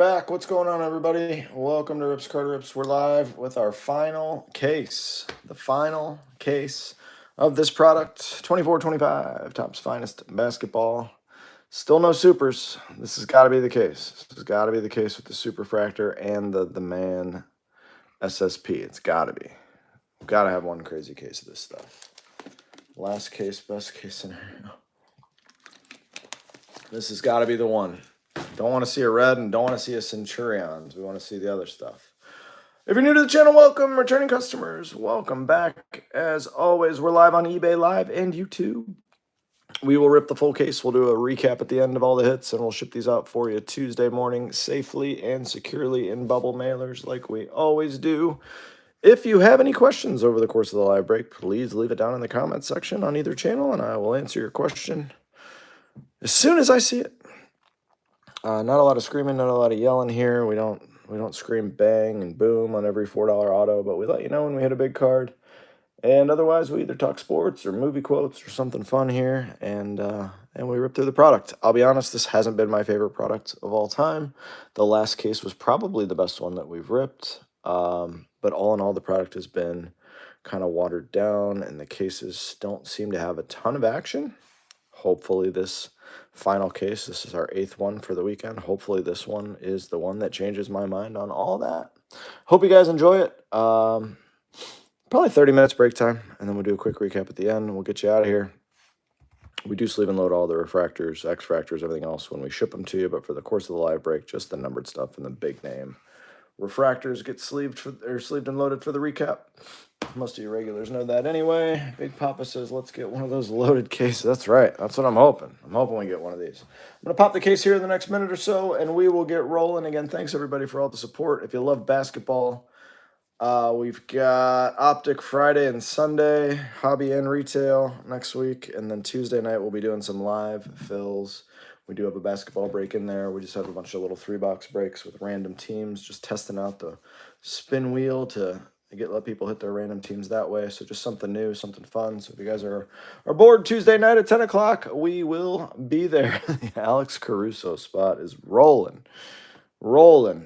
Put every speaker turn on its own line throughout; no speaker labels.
back. What's going on, everybody? Welcome to Rips Carter Rips. We're live with our final case. The final case of this product. 24-25, Topps Finest Basketball. Still no supers. This has got to be the case. This has got to be the case with the Superfractor and the Man SSP. It's got to be. We've got to have one crazy case of this stuff. Last case, best case scenario. This has got to be the one. Don't want to see a red and don't want to see a Centurions. We want to see the other stuff. If you're new to the channel, welcome. Returning customers, welcome back. As always, we're live on eBay Live and YouTube. We will rip the full case. We'll do a recap at the end of all the hits, and we'll ship these out for you Tuesday morning safely and securely in bubble mailers like we always do. If you have any questions over the course of the live break, please leave it down in the comments section on either channel, and I will answer your question as soon as I see it. Not a lot of screaming, not a lot of yelling here. We don't scream bang and boom on every $4 auto, but we let you know when we hit a big card. And otherwise, we either talk sports or movie quotes or something fun here, and we rip through the product. I'll be honest, this hasn't been my favorite product of all time. The last case was probably the best one that we've ripped, but all in all, the product has been kind of watered down, and the cases don't seem to have a ton of action. Hopefully this final case, this is our 8th one for the weekend. Hopefully this one is the one that changes my mind on all that. Hope you guys enjoy it. Probably 30 minutes break time, and then we'll do a quick recap at the end, and we'll get you out of here. We do sleeve and load all the refractors, X-fractors, everything else when we ship them to you, but for the course of the live break, just the numbered stuff and the big name refractors get sleeved and loaded for the recap. Most of you regulars know that anyway. Big Papa says, let's get one of those loaded cases. That's right. That's what I'm hoping. I'm hoping we get one of these. I'm going to pop the case here in the next minute or so, and we will get rolling. Again, thanks, everybody, for all the support. If you love basketball, we've got Optic Friday and Sunday, hobby and retail next week, and then Tuesday night we'll be doing some live fills. We do have a basketball break in there. We just have a bunch of little 3-box breaks with random teams, just testing out the spin wheel to let people hit their random teams that way. So just something new, something fun. So if you guys are bored Tuesday night at 10 o'clock, we will be there. The Alex Caruso spot is rolling. I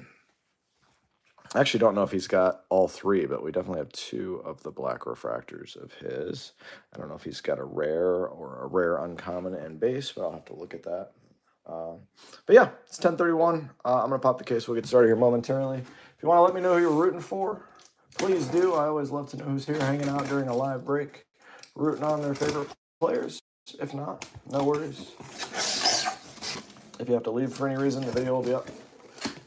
actually don't know if he's got all 3, but we definitely have 2 of the black refractors of his. I don't know if he's got a rare or a rare uncommon and base, but I'll have to look at that. But yeah, it's 10:31. I'm going to pop the case. We'll get started here momentarily. If you want to let me know who you're rooting for, please do. I always love to know who's here hanging out during a live break, rooting on their favorite players. If not, no worries. If you have to leave for any reason, the video will be up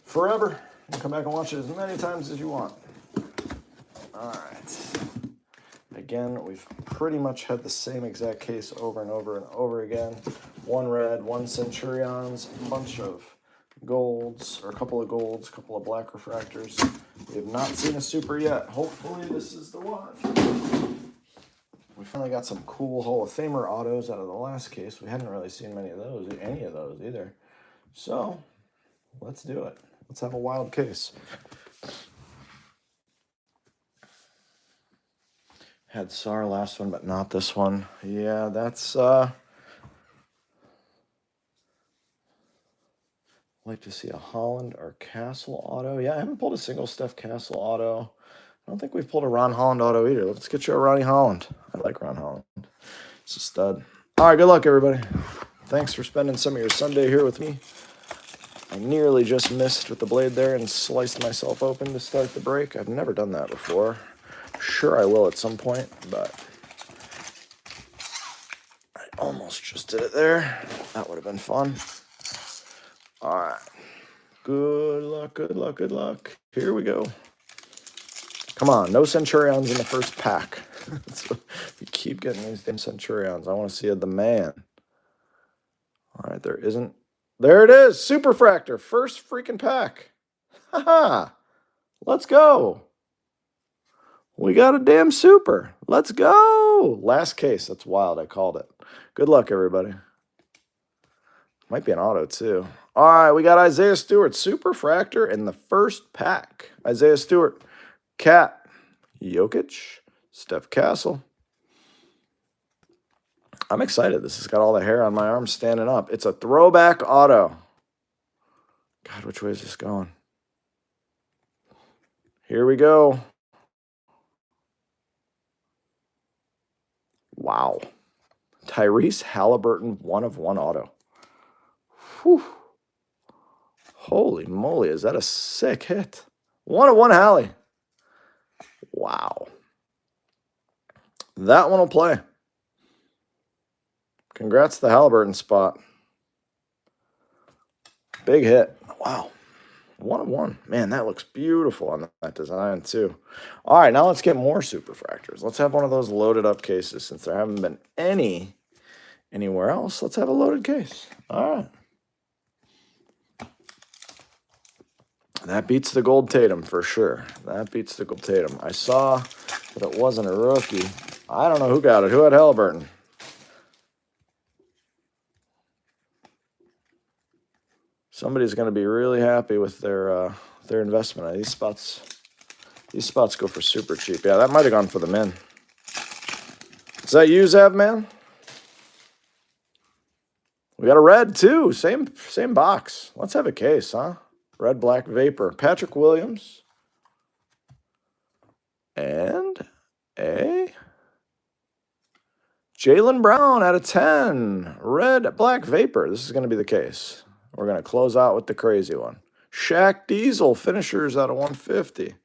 forever. You can come back and watch it as many times as you want. All right. Again, we've pretty much had the same exact case over and over and over again. 1 red, 1 Centurions, a bunch of golds, or a couple of golds, a couple of black refractors. We have not seen a super yet. Hopefully this is the one. We finally got some cool Hall of Famer autos out of the last case. We hadn't really seen any of those either. So let's do it. Let's have a wild case. Had SAR last one, but not this one. Yeah, that's like to see a Holland or Castle auto. Yeah, I haven't pulled a single Steph Castle auto. I don't think we've pulled a Ron Holland auto either. Let's get you a Ronnie Holland. I like Ron Holland. It's a stud. All right, good luck, everybody. Thanks for spending some of your Sunday here with me. I nearly just missed with the blade there and sliced myself open to start the break. I've never done that before. Sure I will at some point, but I almost just did it there. That would have been fun. All right. Good luck, good luck, good luck. Here we go. Come on, no Centurions in the first pack. We keep getting these damn Centurions. I want to see the man. All right, there isn't. There it is, Superfractor, first freaking pack. Haha, let's go. We got a damn super. Let's go. Last case, that's wild, I called it. Good luck, everybody. Might be an auto, too. All right, we got Isaiah Stewart, Superfractor in the first pack. Isaiah Stewart, Cat, Jokic, Steph Castle. I'm excited. This has got all the hair on my arm standing up. It's a throwback auto. God, which way is this going? Here we go. Wow. Tyrese Halliburton, 1/1 auto. Whew. Holy moly, is that a sick hit? 1/1 Hallie. Wow. That one will play. Congrats to the Halliburton spot. Big hit. Wow. 1/1. Man, that looks beautiful on that design, too. All right, now let's get more superfractors. Let's have one of those loaded up cases. Since there haven't been any anywhere else, let's have a loaded case. All right. That beats the gold Tatum for sure. That beats the gold Tatum. I saw that it wasn't a rookie. I don't know who got it. Who had Halliburton? Somebody's going to be really happy with their investment. These spots go for super cheap. Yeah, that might have gone for the min. Is that you, Zav, man? We got a red too. Same box. Let's have a case, huh? Red, black, vapor. Patrick Williams. And a Jaylen Brown out of 10. Red, black, vapor. This is going to be the case. We're going to close out with the crazy one. Shaq Diesel finishers out of 150.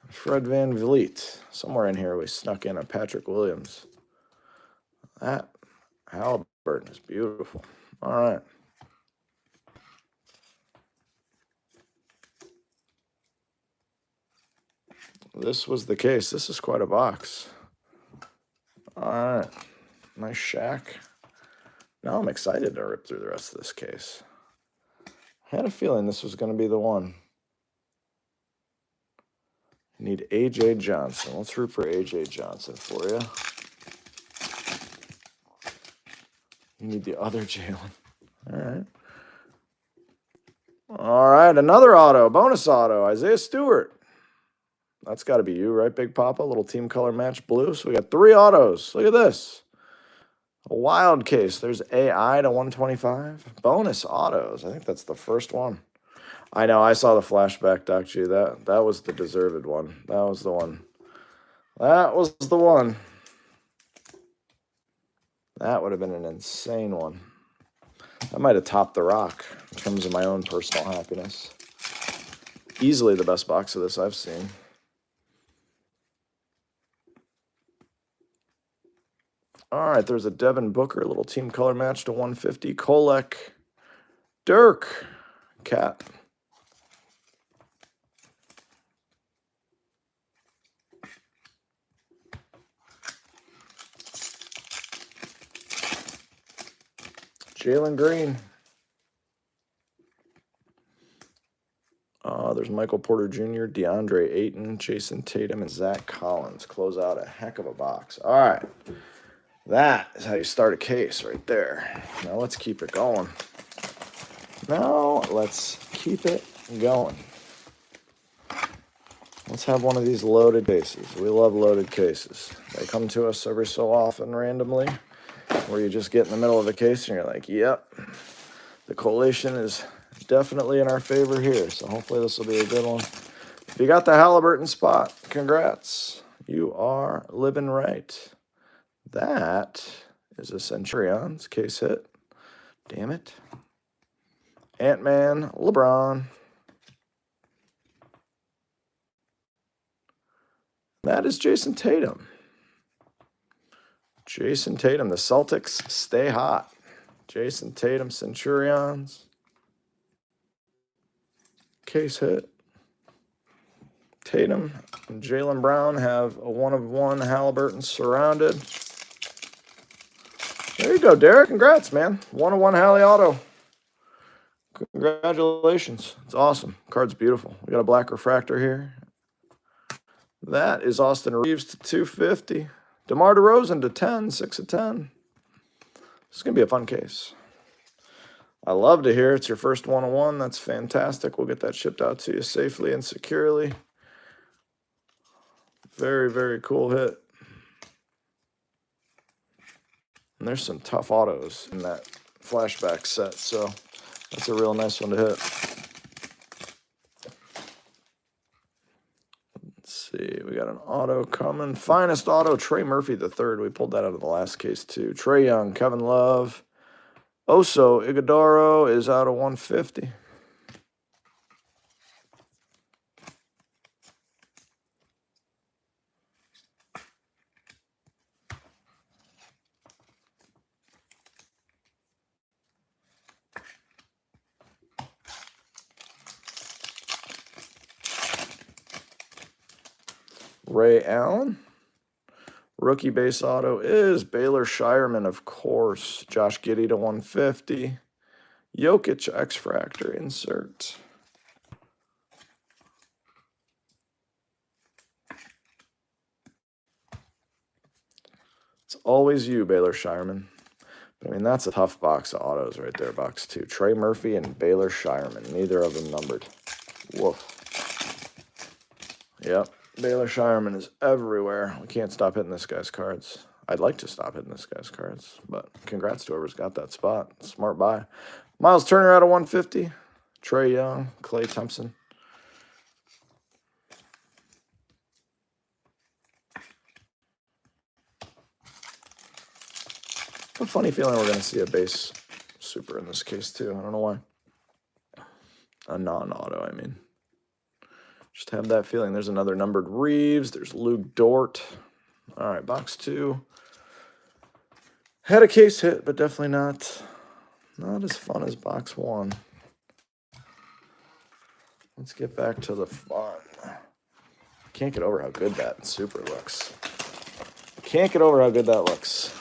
Fred Van Vliet. Somewhere in here we snuck in a Patrick Williams. That Halliburton is beautiful. All right. This was the case. This is quite a box. All right. Nice Shaq. Now I'm excited to rip through the rest of this case. I had a feeling this was going to be the one. Need A.J. Johnson. Let's root for A.J. Johnson for you. You need the other Jalen. All right. All right, another auto. Bonus auto. Isaiah Stewart. That's got to be you, right, Big Papa? Little team color match blue. So we got 3 autos. Look at this. A wild case. There's AI to 125. Bonus autos. I think that's the first one. I know. I saw the flashback, Doc G. That was the deserved one. That was the one. That was the one. That would have been an insane one. I might have topped the rock in terms of my own personal happiness. Easily the best box of this I've seen. All right, there's a Devin Booker, little team color match to 150. Kolek, Dirk, Cat. Jalen Green. There's Michael Porter Jr., DeAndre Ayton, Jason Tatum, and Zach Collins. Close out a heck of a box. All right. That is how you start a case right there. Now let's keep it going. Let's have one of these loaded cases. We love loaded cases. They come to us every so often randomly, where you just get in the middle of a case and you're like, yep, the collation is definitely in our favor here. So hopefully this will be a good one. If you got the Halliburton spot, congrats. You are living right. That is a Centurion's case hit. Damn it. Ant-Man, LeBron. That is Jason Tatum. Jason Tatum, the Celtics stay hot. Jason Tatum, Centurions. Case hit. Tatum and Jaylen Brown have a 1/1 Halliburton surrounded. There you go, Derek. Congrats, man. 1/1 Hallie auto. Congratulations. It's awesome. Card's beautiful. We got a black refractor here. That is Austin Reeves to 250. DeMar DeRozan to 10, 6/10. This is going to be a fun case. I love to hear it's your first 1/1. That's fantastic. We'll get that shipped out to you safely and securely. Very, very cool hit. And there's some tough autos in that flashback set, so That's a real nice one to hit. Let's see. We got an auto coming. Finest auto, Trey Murphy III. We pulled that out of the last case, too. Trey Young, Kevin Love. Oso Ighodaro is out of 150. Ray Allen. Rookie base auto is Baylor Shireman, of course. Josh Giddey to 150. Jokic X-Fractor insert. It's always you, Baylor Shireman. But, I mean, that's a tough box of autos right there, box 2. Trey Murphy and Baylor Shireman. Neither of them numbered. Woof. Yep. Baylor Shireman is everywhere. We can't stop hitting this guy's cards. I'd like to stop hitting this guy's cards, but congrats to whoever's got that spot. Smart buy. Miles Turner out of 150. Trey Young, Klay Thompson. A funny feeling we're going to see a base super in this case, too. I don't know why. A non-auto, I mean. Just have that feeling. There's another numbered Reeves. There's Luke Dort. All right, box 2. Had a case hit, but definitely not as fun as box 1. Let's get back to the fun. Can't get over how good that super looks. Can't get over how good that looks.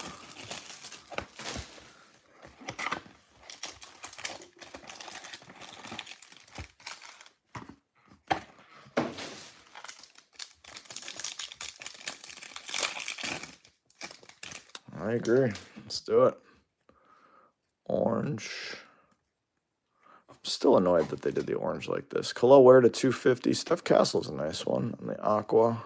I agree. Let's do it. Orange. I'm still annoyed that they did the orange like this. Kalo Ware to 250. Steph Castle's a nice one on the aqua.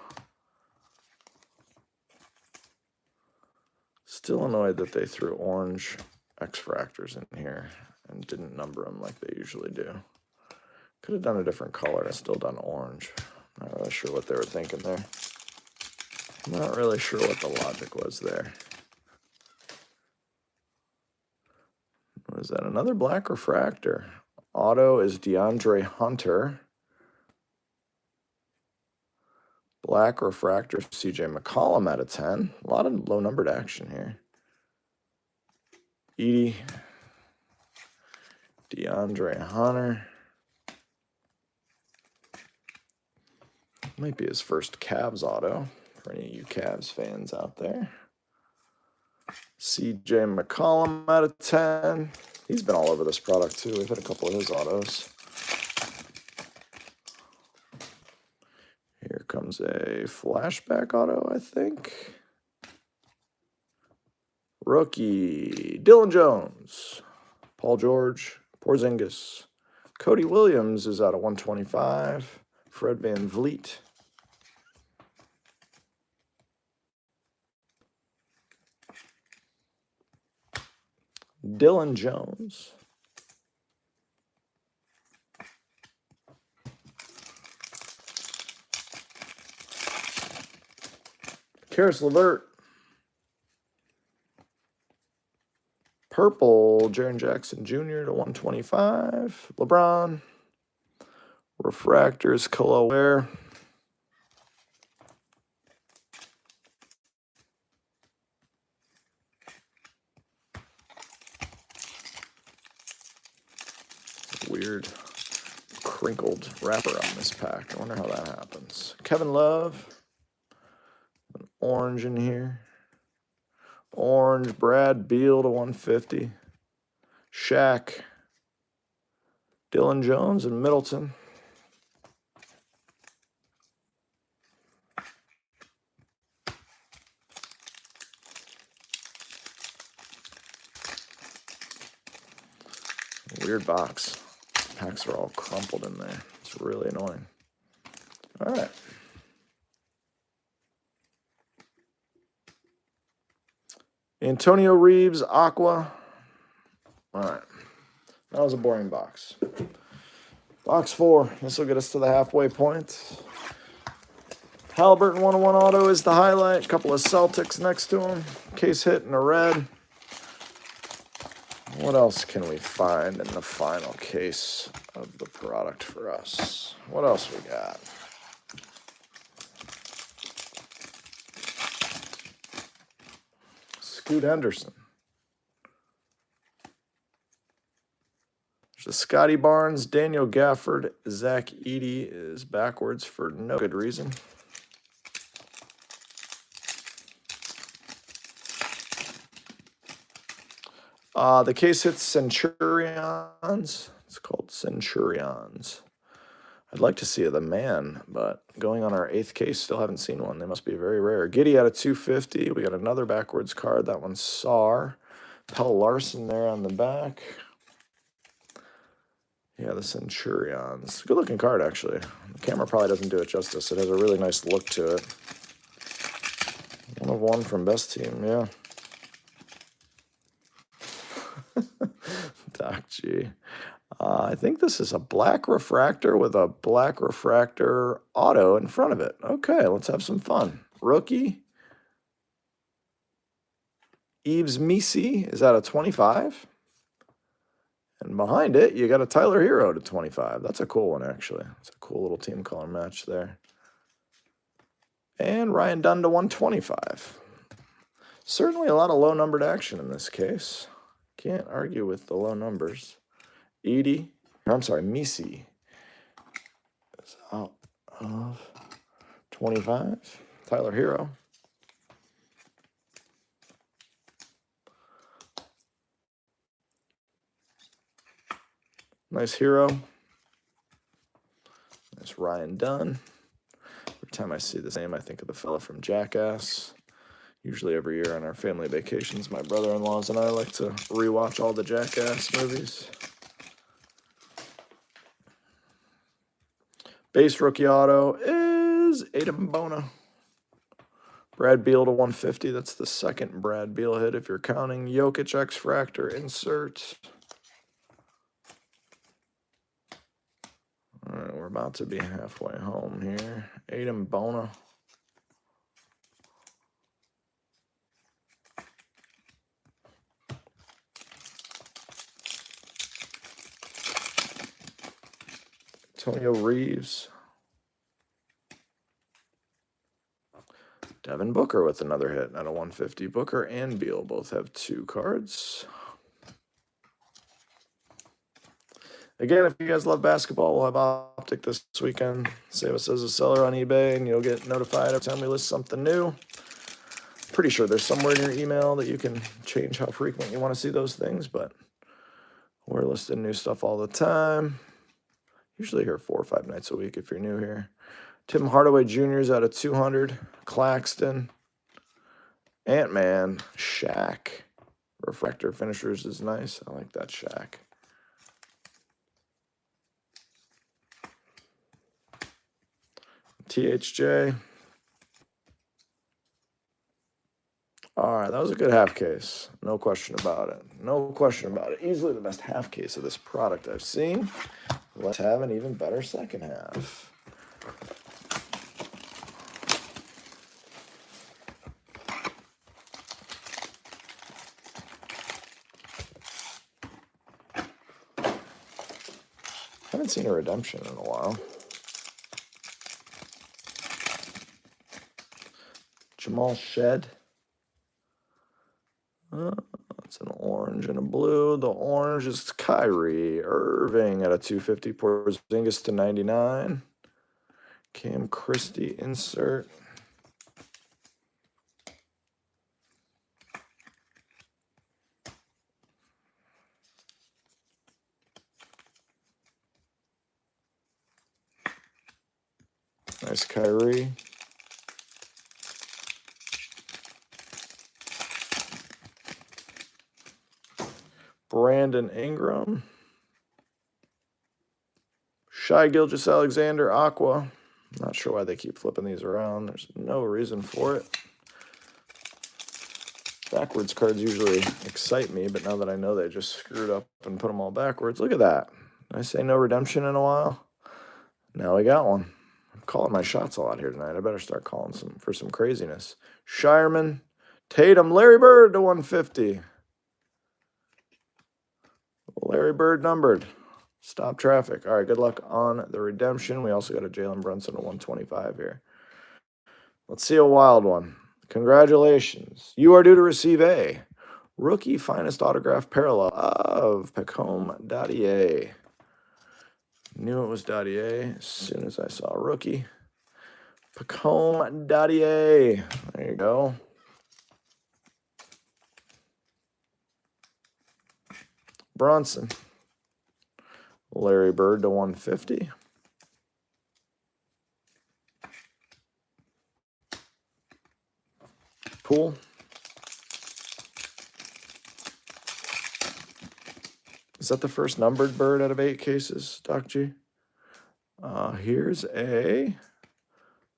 Still annoyed that they threw orange X-Fractors in here and didn't number them like they usually do. Could have done a different color and still done orange. Not really sure what they were thinking there. Not really sure what the logic was there. Was that another black refractor? Auto is DeAndre Hunter. Black refractor, CJ McCollum out of 10. A lot of low-numbered action here. Edie. DeAndre Hunter. Might be his first Cavs auto for any of you Cavs fans out there. CJ McCollum out of 10. He's been all over this product, too. We've had a couple of his autos. Here comes a flashback auto, I think. Rookie, Dylan Jones. Paul George, Porzingis. Cody Williams is out of 125. Fred VanVleet. Dylan Jones. Karis LeVert. Purple, Jaren Jackson Jr. to 125. LeBron. Refractors, Kalo Ware. Weird crinkled wrapper on this pack. I wonder how that happens. Kevin Love. An orange in here. Orange, Brad Beal to 150. Shaq. Dylan Jones and Middleton. Weird box. Packs are all crumpled in there. It's really annoying. All right. Antonio Reeves, Aqua. All right. That was a boring box. Box 4. This will get us to the halfway point. Halliburton 101 auto is the highlight. A couple of Celtics next to him. Case hit in a red. What else can we find in the final case of the product for us? What else we got? Scoot Henderson. There's a Scotty Barnes, Daniel Gafford, Zach Edey is backwards for no good reason. The case hits Centurions. It's called Centurions. I'd like to see the man, but going on our 8th case, still haven't seen one. They must be very rare. Giddy out of 250. We got another backwards card. That one's Sar. Pell Larson there on the back. Yeah, the Centurions. Good looking card, actually. The camera probably doesn't do it justice. It has a really nice look to it. 1 of 1 from Best Team, yeah. Doc G. I think this is a black refractor with a black refractor auto in front of it. Okay, let's have some fun. Rookie. Eves Misi is at a 25. And behind it, you got a Tyler Hero to 25. That's a cool one, actually. It's a cool little team color match there. And Ryan Dunn to 125. Certainly a lot of low-numbered action in this case. Can't argue with the low numbers. Misi is out of 25. Tyler Hero. Nice Hero. Nice Ryan Dunn. Every time I see this name, I think of the fella from Jackass. Usually every year on our family vacations, my brother-in-laws and I like to rewatch all the Jackass movies. Base rookie auto is Adam Bona. Brad Beal to 150. That's the second Brad Beal hit if you're counting. Jokic X-Fractor insert. All right, we're about to be halfway home here. Adam Bona. Antonio Reeves. Devin Booker with another hit at a 150. Booker and Beal both have 2 cards. Again, if you guys love basketball, we'll have Optic this weekend. Save us as a seller on eBay, and you'll get notified every time we list something new. Pretty sure there's somewhere in your email that you can change how frequent you want to see those things, but we're listing new stuff all the time. Usually here 4 or 5 nights a week if you're new here. Tim Hardaway Jr. is out of 200. Claxton. Ant-Man. Shaq. Refractor finishers is nice. I like that Shaq. THJ. All right, that was a good half case. No question about it. No question about it. Easily the best half case of this product I've seen. Let's have an even better second half. Haven't seen a redemption in a while. Jamal Shed. It's an orange and a blue. The orange is Kyrie Irving at a 250. Porzingis to 99. Cam Christie insert. Nice Kyrie. Brandon Ingram. Shai Gilgeous-Alexander, Aqua. Not sure why they keep flipping these around. There's no reason for it. Backwards cards usually excite me, but now that I know they just screwed up and put them all backwards, look at that. Did I say no redemption in a while? Now we got one. I'm calling my shots a lot here tonight. I better start calling for some craziness. Shireman, Tatum, Larry Bird to 150. Larry Bird numbered. Stop traffic. All right, good luck on the redemption. We also got a Jalen Brunson to 125 here. Let's see a wild one. Congratulations. You are due to receive a rookie finest autograph parallel of Pacome Dadier. Knew it was Dadier as soon as I saw rookie. Pacome Dadier. There you go. Bronson. Larry Bird to 150. Pool. Is that the first numbered bird out of 8 cases, Doc G? Here's a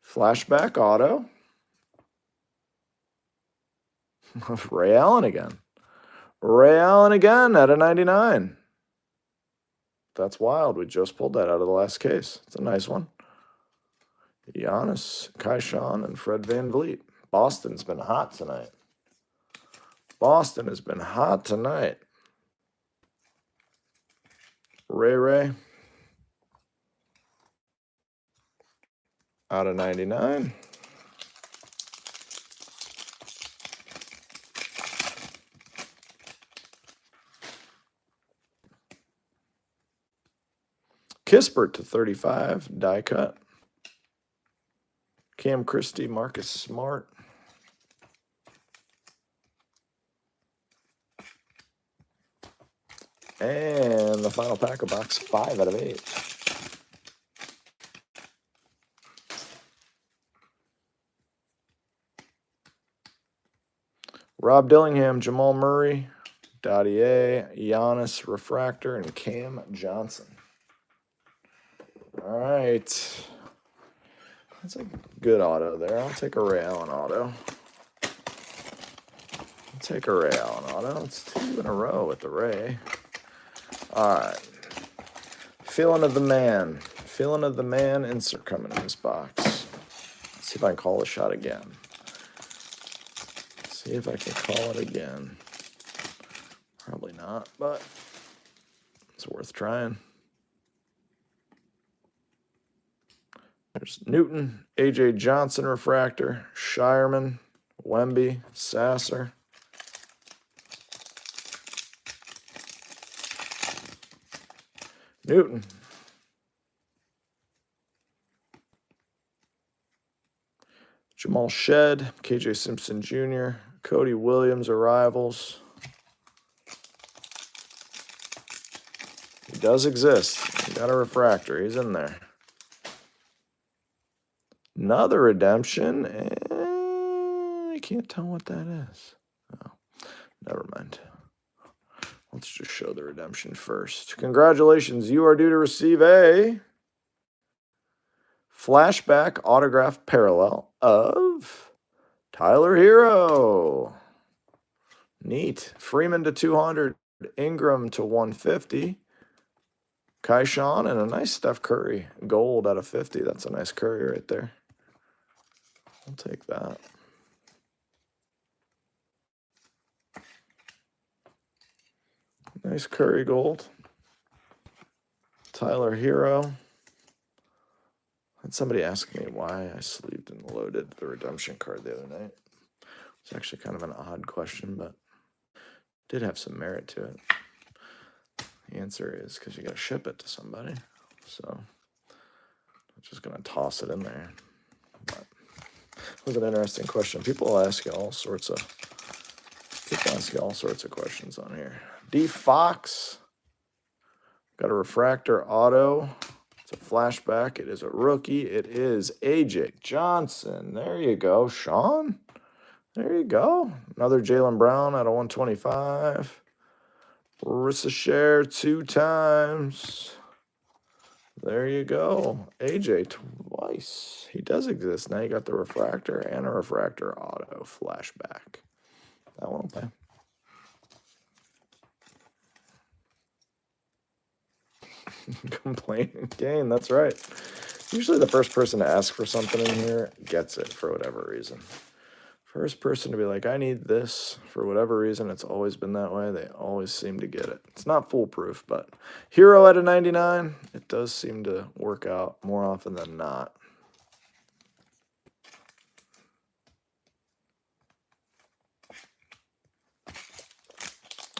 flashback auto. Ray Allen again. Ray Allen again at a 99. That's wild. We just pulled that out of the last case. It's a nice one. Giannis, Kaishan, and Fred VanVleet. Boston's been hot tonight. Boston has been hot tonight. Ray. Out of 99. Kispert to 35, die cut. Cam Christie, Marcus Smart. And the final pack of box 5 out of 8. Rob Dillingham, Jamal Murray, Dadier, Giannis, Refractor, and Cam Johnson. All right. That's a good auto there. I'll take a Ray Allen auto. It's 2 in a row with the Ray. All right. Feeling of the man. Feeling of the man insert coming in this box. Let's see if I can call a shot again. See if I can call it again. Probably not, but it's worth trying. There's Newton, A.J. Johnson refractor, Shireman, Wemby, Sasser. Newton. Jamal Shed, K.J. Simpson Jr., Cody Williams arrivals. He does exist. He got a refractor. He's in there. Another redemption. I can't tell what that is. Oh, never mind. Let's just show the redemption first. Congratulations. You are due to receive a flashback autograph parallel of Tyler Hero. Neat. Freeman to 200. Ingram to 150. Kaishan and a nice Steph Curry. Gold out of 50. That's a nice Curry right there. I'll take that. Nice Curry gold. Tyler Hero. Had somebody ask me why I sleeved and loaded the redemption card the other night. It's actually kind of an odd question, but did have some merit to it. The answer is because you got to ship it to somebody. So I'm just going to toss it in there. But it was an interesting question. People ask you all sorts of questions on here. D Fox. Got a refractor auto. It's a flashback. It is a rookie. It is AJ Johnson. There you go, Sean. There you go. Another Jaylen Brown out of 125. Marissa Share 2 times. There you go. AJ twice. He does exist. Now you got the refractor and a refractor auto flashback. That one will pay. Complaining gain, that's right. Usually the first person to ask for something in here gets it for whatever reason. First person to be like, I need this for whatever reason. It's always been that way. They always seem to get it. It's not foolproof, but hero at a 99, it does seem to work out more often than not.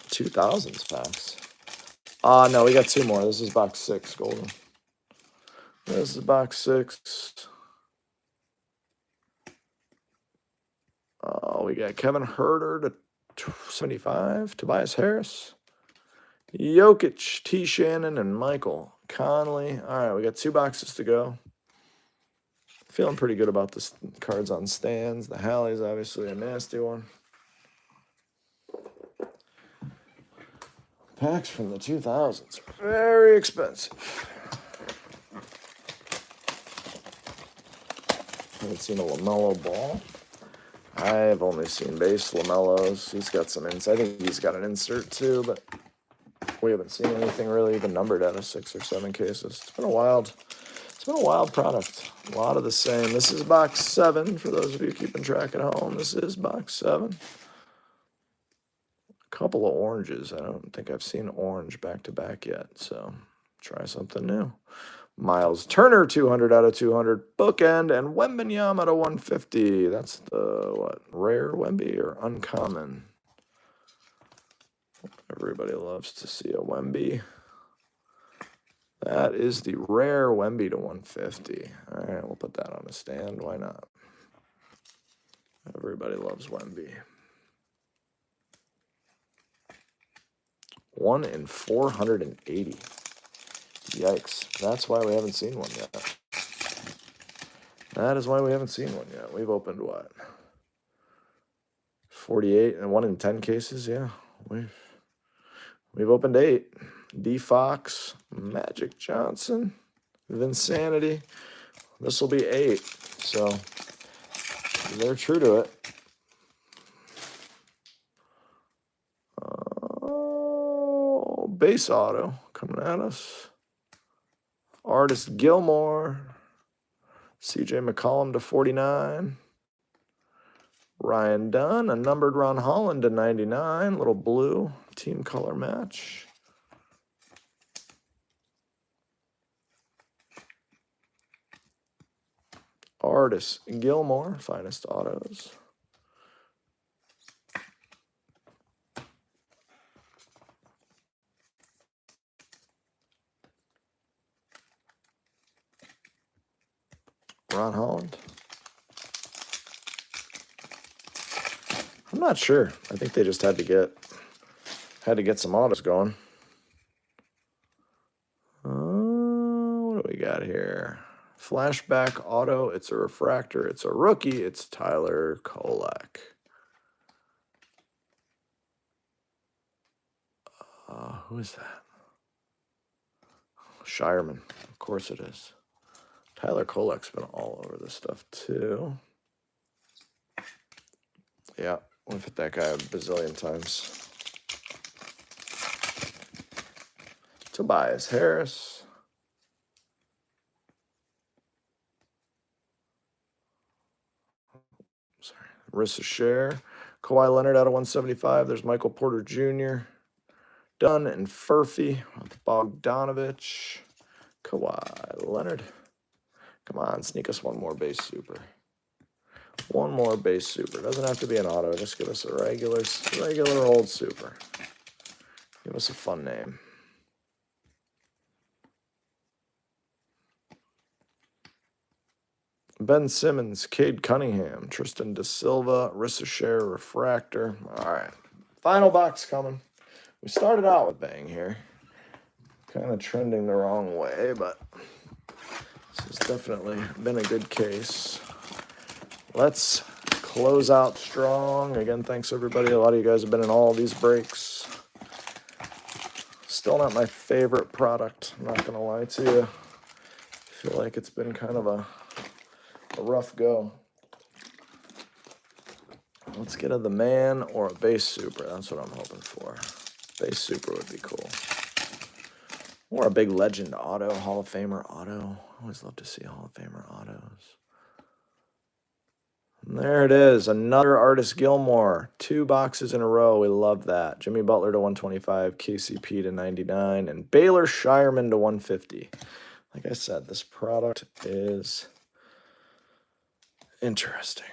2000s packs. No, we got 2 more. This is box 6, golden. This is box 6. We got Kevin Herter to 75. Tobias Harris. Jokic, T. Shannon, and Michael Conley. All right, we got 2 boxes to go. Feeling pretty good about this cards on stands. The Halley's obviously a nasty one. Packs from the 2000s. Very expensive. Haven't seen a LaMelo Ball. I've only seen base LaMelos. He's got some insight. I think he's got an insert too, but we haven't seen anything really even numbered out of 6 or 7 cases. It's been a wild product. A lot of the same. This is box 7 for those of you keeping track at home. This is box 7. A couple of oranges. I don't think I've seen orange back to back yet, so try something new. Miles Turner, 200 out of 200. Bookend, and Wembanyama to 150. That's the, what, rare Wemby or uncommon? Everybody loves to see a Wemby. That is the rare Wemby to 150. All right, we'll put that on the stand. Why not? Everybody loves Wemby. 1 in 480. Yikes. That's why we haven't seen one yet. That is why we haven't seen one yet. We've opened what? 48 and 1 in 10 cases, yeah. We've opened 8. D. Fox, Magic Johnson, Vinsanity. This will be 8. So they're true to it. Base auto coming at us. Artist Gilmore. CJ McCollum to 49. Ryan Dunn, a numbered Ron Holland to 99. Little blue team color match. Artist Gilmore, finest autos. Ron Holland. I'm not sure. I think they just had to get some autos going. What do we got here? Flashback auto. It's a refractor. It's a rookie. It's Tyler Kolek. Who is that? Shireman. Of course it is. Tyler Kolek's been all over this stuff too. Yeah, we've hit that guy a bazillion times. Tobias Harris. Sorry. Rissa Share. Kawhi Leonard out of 175. There's Michael Porter Jr. Dunn and Furphy with Bogdanovich. Kawhi Leonard. Come on, sneak us one more base super. One more base super. Doesn't have to be an auto. Just give us a regular old super. Give us a fun name. Ben Simmons, Cade Cunningham, Tristan Da Silva, Rissa Share, Refractor. All right, final box coming. We started out with bang here. Kind of trending the wrong way, but this has definitely been a good case. Let's close out strong. Again, thanks everybody. A lot of you guys have been in all these breaks. Still not my favorite product. I'm not going to lie to you. I feel like it's been kind of a rough go. Let's get a the man or a base super. That's what I'm hoping for. Base super would be cool. Or a big legend auto, Hall of Famer auto. I always love to see Hall of Famer autos. And there it is. Another Artist Gilmore. 2 boxes in a row. We love that. Jimmy Butler to 125, KCP to 99, and Baylor Shireman to 150. Like I said, this product is interesting.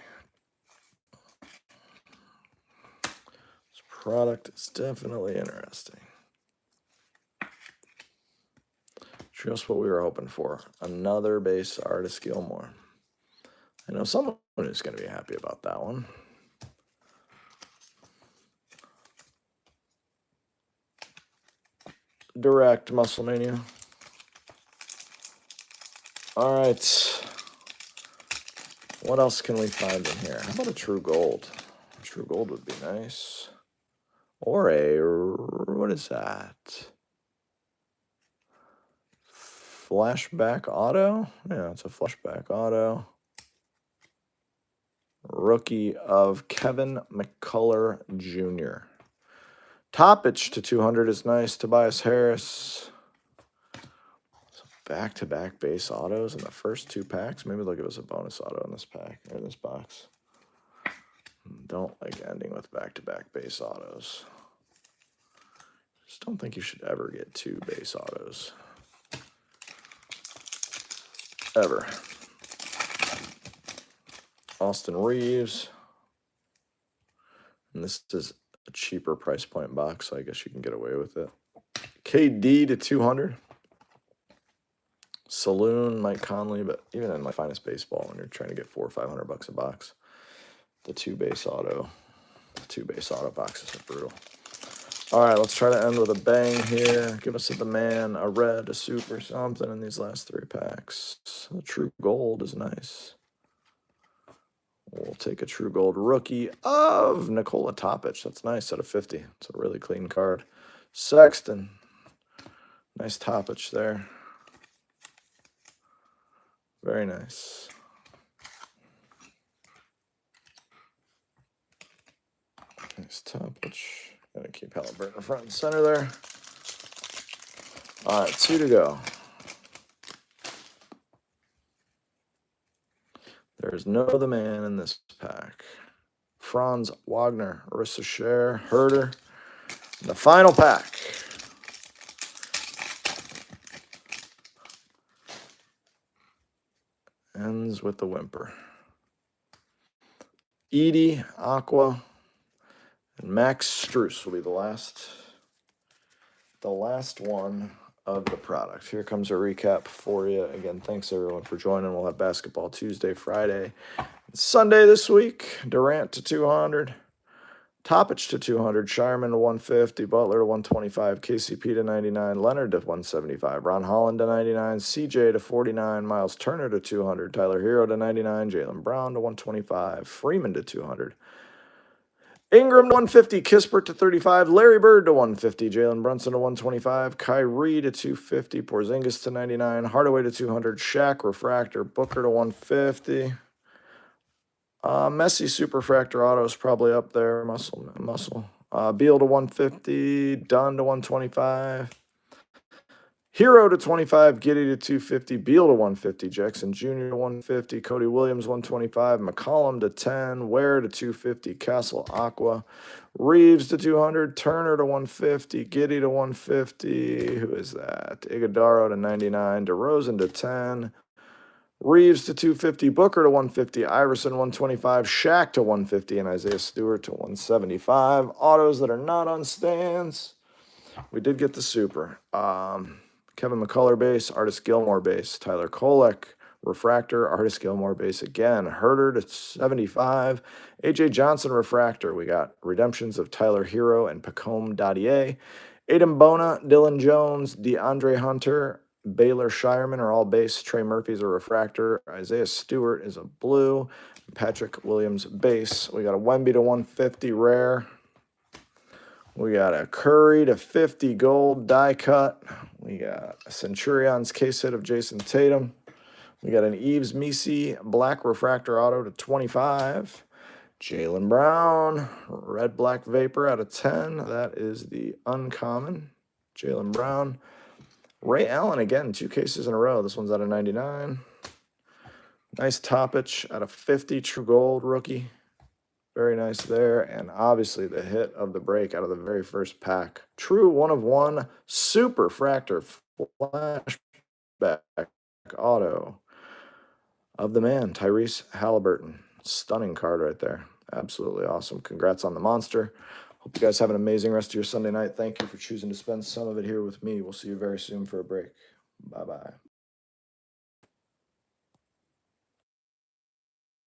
This product is definitely interesting. Just what we were hoping for. Another base Artist Gilmore. I know someone is going to be happy about that one. Direct Muscle Mania. All right. What else can we find in here? How about a True Gold? True Gold would be nice. Or a, what is that? Flashback auto? Yeah, it's a flashback auto. Rookie of Kevin McCullough Jr. Toppage to 200 is nice. Tobias Harris. Back-to-back base autos in the first 2 packs. Maybe they'll give us a bonus auto in this pack, or in this box. Don't like ending with back-to-back base autos. Just don't think you should ever get 2 base autos. Ever. Austin Reeves. And this is a cheaper price point box, so I guess you can get away with it. KD to 200. Saloon, Mike Conley, but even in my finest baseball, when you're trying to get $400 or $500 a box, the 2 base auto boxes are brutal. All right, let's try to end with a bang here. Give us the man, a red, a super, something in these last 3 packs. The True Gold is nice. We'll take a True Gold rookie of Nikola Topic. That's nice out of 50. It's a really clean card. Sexton. Nice Topic there. Very nice. Nice Topic. Gotta keep Halliburton front and center there. All right, 2 to go. There's no the man in this pack. Franz Wagner, Arissa Scher, Herder. The final pack. Ends with the whimper. Edie, Aqua, and Max Strus will be the last one of the product. Here comes a recap for you. Again, thanks everyone for joining. We'll have basketball Tuesday, Friday, and Sunday this week. Durant to 200. Topic to 200, Shireman to 150, Butler to 125, KCP to 99, Leonard to 175, Ron Holland to 99, CJ to 49, Miles Turner to 200, Tyler Hero to 99, Jaylen Brown to 125, Freeman to 200, Ingram to 150, Kispert to 35, Larry Bird to 150, Jalen Brunson to 125, Kyrie to 250, Porzingis to 99, Hardaway to 200, Shaq Refractor, Booker to 150. Messi Superfractor Auto is probably up there. Muscle. Beal to 150. Dunn to 125. Hero to 25. Giddey to 250. Beal to 150. Jackson Jr. to 150. Cody Williams 125. McCollum to 10. Ware to 250. Castle Aqua. Reeves to 200. Turner to 150. Giddey to 150. Who is that? Iguodala to 99. DeRozan to 10. Reeves to 250, Booker to 150, Iverson 125, Shaq to 150, and Isaiah Stewart to 175. Autos that are not on stands. We did get the super. Kevin McCullough base, Artist Gilmore base, Tyler Kolek, Refractor, Artist Gilmore base again, Herder to 75, AJ Johnson Refractor. We got redemptions of Tyler Hero and Pacome Dadier. Aiden Bona, Dylan Jones, DeAndre Hunter, Baylor Shireman are all base. Trey Murphy's a refractor. Isaiah Stewart is a blue. Patrick Williams base. We got a Wemby to 150 rare. We got a Curry to 50 gold die cut. We got a Centurion's case hit of Jason Tatum. We got an Eves Misi black refractor auto to 25. Jaylen Brown, red black vapor out of 10. That is the uncommon. Jaylen Brown. Ray Allen again, 2 cases in a row. This one's out of 99. Nice Toppich out of 50. True Gold rookie. Very nice there. And obviously the hit of the break out of the very first pack. True 1 of 1. Super Fractor flashback auto of the man, Tyrese Halliburton. Stunning card right there. Absolutely awesome. Congrats on the monster. Hope you guys have an amazing rest of your Sunday night. Thank you for choosing to spend some of it here with me. We'll see you very soon for a break. Bye-bye.